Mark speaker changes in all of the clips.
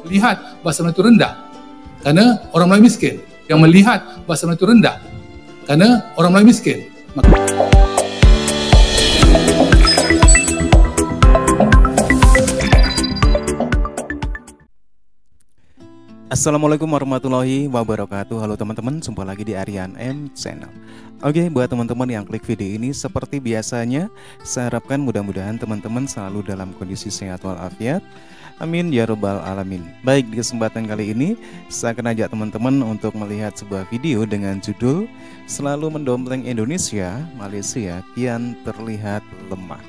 Speaker 1: Lihat bahasa Melayu itu rendah karena orang Melayu miskin. Yang melihat bahasa Melayu itu rendah karena orang Melayu miskin.
Speaker 2: Assalamualaikum warahmatullahi wabarakatuh. Halo teman-teman, jumpa lagi di Aryan M Channel. Oke, buat teman-teman yang klik video ini, seperti biasanya saya harapkan mudah-mudahan teman-teman selalu dalam kondisi sehat walafiat. Amin ya robbal alamin. Baik, di kesempatan kali ini saya akan ajak teman-teman untuk melihat sebuah video dengan judul Selalu Mendompleng Indonesia, Malaysia Kian Terlihat Lemah.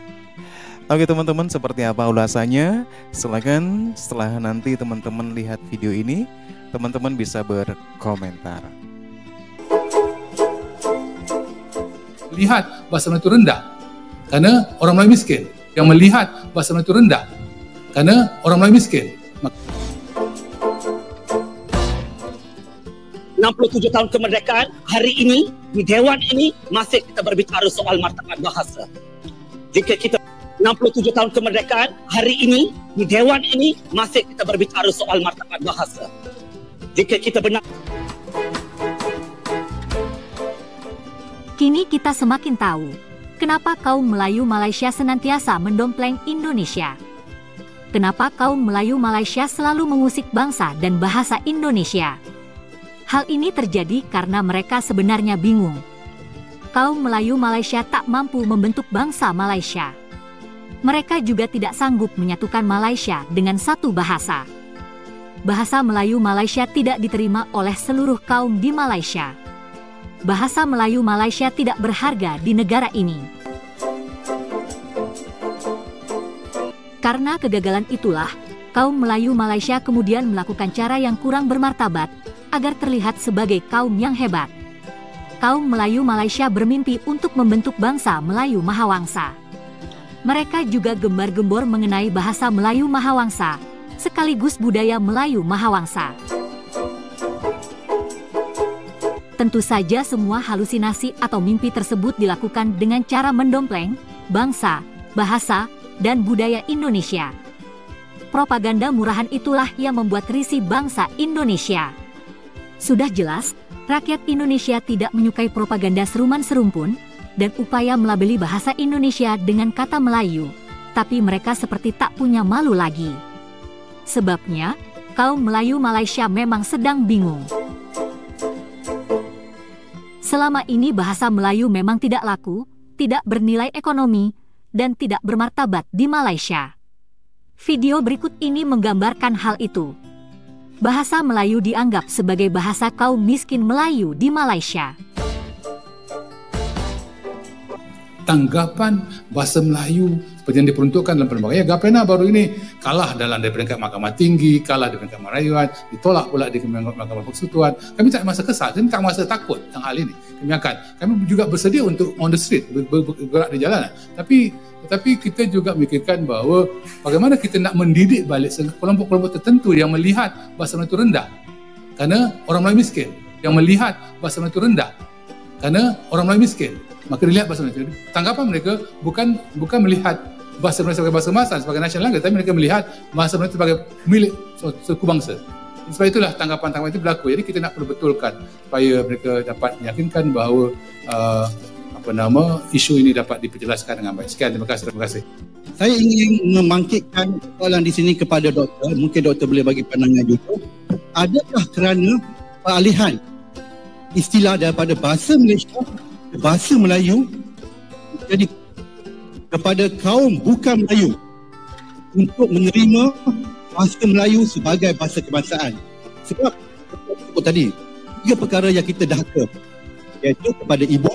Speaker 2: Oke teman-teman, seperti apa ulasannya? Silakan setelah nanti teman-teman lihat video ini, teman-teman bisa berkomentar.
Speaker 1: Lihat bahasa Melayu itu rendah karena orang Melayu miskin. Yang melihat bahasa Melayu itu rendah karena orang Melayu miskin.
Speaker 3: 67 tahun kemerdekaan, hari ini di Dewan ini masih kita berbicara soal martabat bahasa. Jika kita 67 tahun kemerdekaan, hari ini di Dewan ini masih kita berbicara soal martabat bahasa. Jika kita benar.
Speaker 4: Kini kita semakin tahu kenapa kaum Melayu Malaysia senantiasa mendompleng Indonesia. Kenapa kaum Melayu Malaysia selalu mengusik bangsa dan bahasa Indonesia. Hal ini terjadi karena mereka sebenarnya bingung. Kaum Melayu Malaysia tak mampu membentuk bangsa Malaysia. Mereka juga tidak sanggup menyatukan Malaysia dengan satu bahasa. Bahasa Melayu Malaysia tidak diterima oleh seluruh kaum di Malaysia. Bahasa Melayu Malaysia tidak berharga di negara ini. Karena kegagalan itulah, kaum Melayu Malaysia kemudian melakukan cara yang kurang bermartabat agar terlihat sebagai kaum yang hebat. Kaum Melayu Malaysia bermimpi untuk membentuk bangsa Melayu Mahawangsa. Mereka juga gembar-gembor mengenai bahasa Melayu Mahawangsa, sekaligus budaya Melayu Mahawangsa. Tentu saja semua halusinasi atau mimpi tersebut dilakukan dengan cara mendompleng bangsa, bahasa, dan budaya Indonesia. Propaganda murahan itulah yang membuat risih bangsa Indonesia. Sudah jelas, rakyat Indonesia tidak menyukai propaganda seruman serumpun dan upaya melabeli bahasa Indonesia dengan kata Melayu, tapi mereka seperti tak punya malu lagi. Sebabnya, kaum Melayu Malaysia memang sedang bingung. Selama ini bahasa Melayu memang tidak laku, tidak bernilai ekonomi, dan tidak bermartabat di Malaysia. Video berikut ini menggambarkan hal itu. Bahasa Melayu dianggap sebagai bahasa kaum miskin Melayu di Malaysia.
Speaker 1: Tanggapan bahasa Melayu seperti yang diperuntukkan dalam perlembagaan Gapena baru ini kalah dalam dari peringkat Mahkamah Tinggi, kalah di peringkat Merayuan, ditolak pula di Mahkamah Persekutuan. Kami tak masa kesal, kami tak masa takut tentang hal ini. Kami juga bersedia untuk on the street, bergerak di jalanan. Tetapi kita juga memikirkan bahawa bagaimana kita nak mendidik balik kelompok-kelompok tertentu yang melihat bahasa Melayu itu rendah kerana orang Melayu miskin. Yang melihat bahasa Melayu itu rendah kerana orang Melayu miskin. Maka dilihat bahasa Melayu. Tanggapan mereka bukan melihat bahasa Melayu sebagai bahasa masal, sebagai nasional language, tapi mereka melihat bahasa Melayu sebagai milik suku bangsa. Sebab itulah tanggapan itu berlaku. Jadi kita nak perlu betulkan supaya mereka dapat meyakinkan bahawa isu ini dapat diperjelaskan dengan baik. Sekian, terima kasih.
Speaker 5: Saya ingin membangkitkan soalan di sini kepada doktor. Mungkin doktor boleh bagi pandangan juga. Adakah kerana peralihan istilah daripada bahasa Malaysia ke bahasa Melayu jadi kepada kaum bukan Melayu untuk menerima bahasa Melayu sebagai bahasa kebangsaan? Sebab sebut tadi, 3 perkara yang kita dahaka, iaitu kepada ibu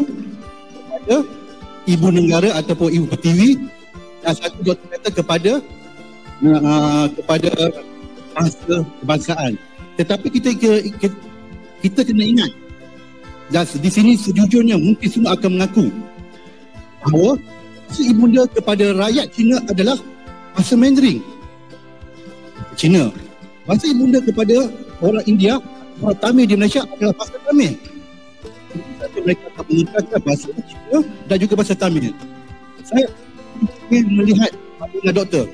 Speaker 5: negara ataupun ibu pertiwi, dan satu doktor kata kepada bahasa kebangsaan. Tetapi kita kena ingat, dan di sini sejujurnya mungkin semua akan mengaku bahawa bahasa ibunda kepada rakyat Cina adalah bahasa Mandarin Cina. Bahasa ibunda kepada orang India, orang Tamil di Malaysia adalah bahasa Tamil. Mereka akan menggunakan bahasa Cina dan juga bahasa Tamil. Saya ingin melihat pandangan doktor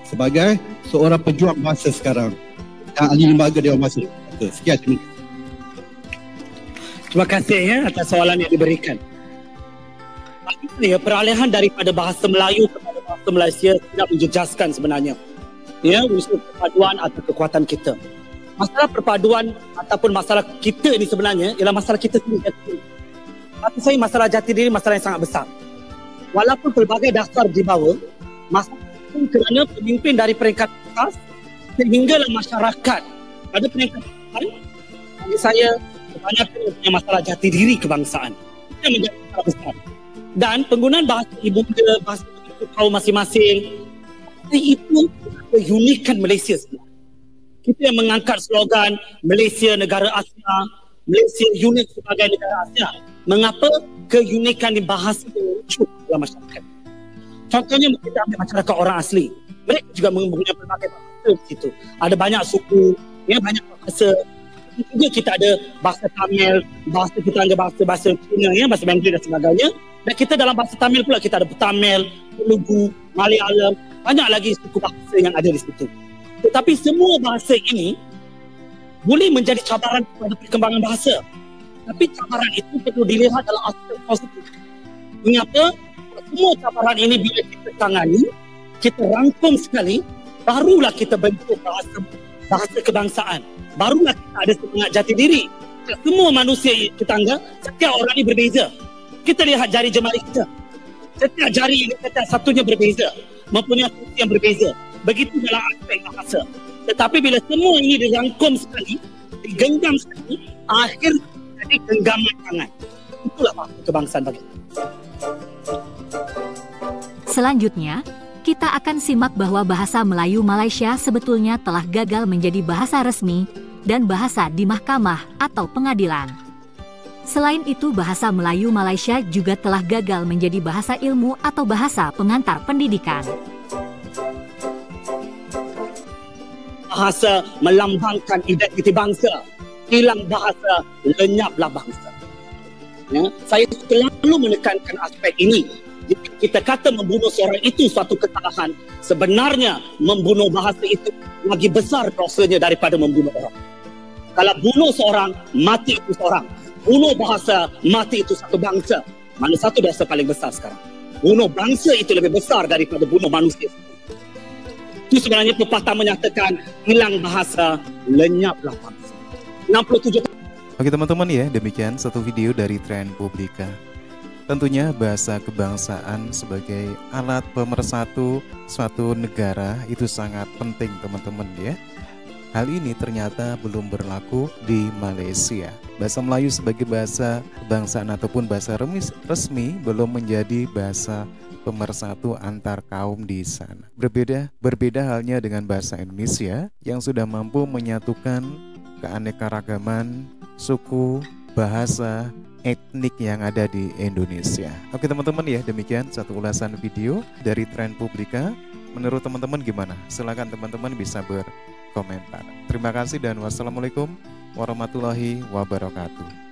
Speaker 5: sebagai seorang pejuang bahasa sekarang. dan ahli lembaga Dewan Bahasa. Sekian, terima kasih.
Speaker 3: Terima kasih atas soalan yang diberikan. Peralihan daripada bahasa Melayu kepada bahasa Malaysia tidak menjejaskan sebenarnya. Unsur perpaduan atau kekuatan kita. Masalah perpaduan ataupun masalah kita ini sebenarnya ialah masalah kita sendiri. Bagi saya masalah jati diri masalah yang sangat besar. Walaupun pelbagai dasar dibawa, masalah itu kerana pemimpin dari peringkat atas sehinggalah masyarakat pada peringkat atas, bagi saya kebanyakan punya masalah jati diri kebangsaan. Itu yang menjadi masalah besar. Dan penggunaan bahasa ibunda, bahasa kaum masing-masing, itu keunikan Malaysia sebenarnya. Kita yang mengangkat slogan Malaysia negara Asia, Malaysia unik sebagai negara Asia. Mengapa keunikan di bahasa itu muncul dalam masyarakat? Contohnya kita ambil masyarakat orang asli. Mereka juga mempunyai berbagai bahasa di situ. Ada banyak suku, banyak bahasa. Juga kita ada bahasa Tamil, bahasa kita ada bahasa Cina, bahasa Mandarin dan sebagainya. Dan kita dalam bahasa Tamil pula kita ada Tamil, Telugu, Malayalam, banyak lagi suku bahasa yang ada di situ. Tetapi semua bahasa ini boleh menjadi cabaran kepada perkembangan bahasa. Tapi cabaran itu perlu dilihat dalam aspek positif. Mengapa? Semua cabaran ini bila kita tangani, kita rangkum sekali, barulah kita bentuk bahasa kebangsaan. Barulah kita ada semangat jati diri. Semua manusia kita anggap, setiap orang ini berbeza. Kita lihat jari jemari kita. Setiap jari ini setiap satunya berbeza. Mempunyai fungsi yang berbeza. Begitu dalam aspek bahasa. Tetapi bila semua ini dirangkum sekali, digenggam sekali, akhir jadi genggaman tangan. Itulah bahasa kebangsaan bagi kita.
Speaker 4: Selanjutnya, kita akan simak bahwa bahasa Melayu Malaysia sebetulnya telah gagal menjadi bahasa resmi dan bahasa di mahkamah atau pengadilan. Selain itu, bahasa Melayu Malaysia juga telah gagal menjadi bahasa ilmu atau bahasa pengantar pendidikan.
Speaker 3: Bahasa melambangkan identiti bangsa. Hilang bahasa, lenyaplah bangsa. Saya selalu menekankan aspek ini. Jika kita kata membunuh seorang itu suatu kesalahan, sebenarnya membunuh bahasa itu lagi besar dosanya daripada membunuh orang. Kalau bunuh seorang, mati itu seorang. Bunuh bahasa, mati itu satu bangsa. Mana satu dosa paling besar sekarang? Bunuh bangsa itu lebih besar daripada bunuh manusia. Itu sebenarnya pepatah menyatakan hilang bahasa, lenyaplah bangsa. 67.
Speaker 2: Oke teman-teman ya, demikian satu video dari Trend Publika. Tentunya bahasa kebangsaan sebagai alat pemersatu suatu negara itu sangat penting teman-teman ya. Hal ini ternyata belum berlaku di Malaysia. Bahasa Melayu sebagai bahasa kebangsaan ataupun bahasa resmi belum menjadi bahasa pemersatu antar kaum di sana. Berbeda halnya dengan bahasa Indonesia yang sudah mampu menyatukan keanekaragaman suku, bahasa, etnik yang ada di Indonesia. Oke teman-teman ya, demikian satu ulasan video dari Trend Publika. Menurut teman-teman gimana? Silakan teman-teman bisa berkomentar. Terima kasih dan wassalamualaikum warahmatullahi wabarakatuh.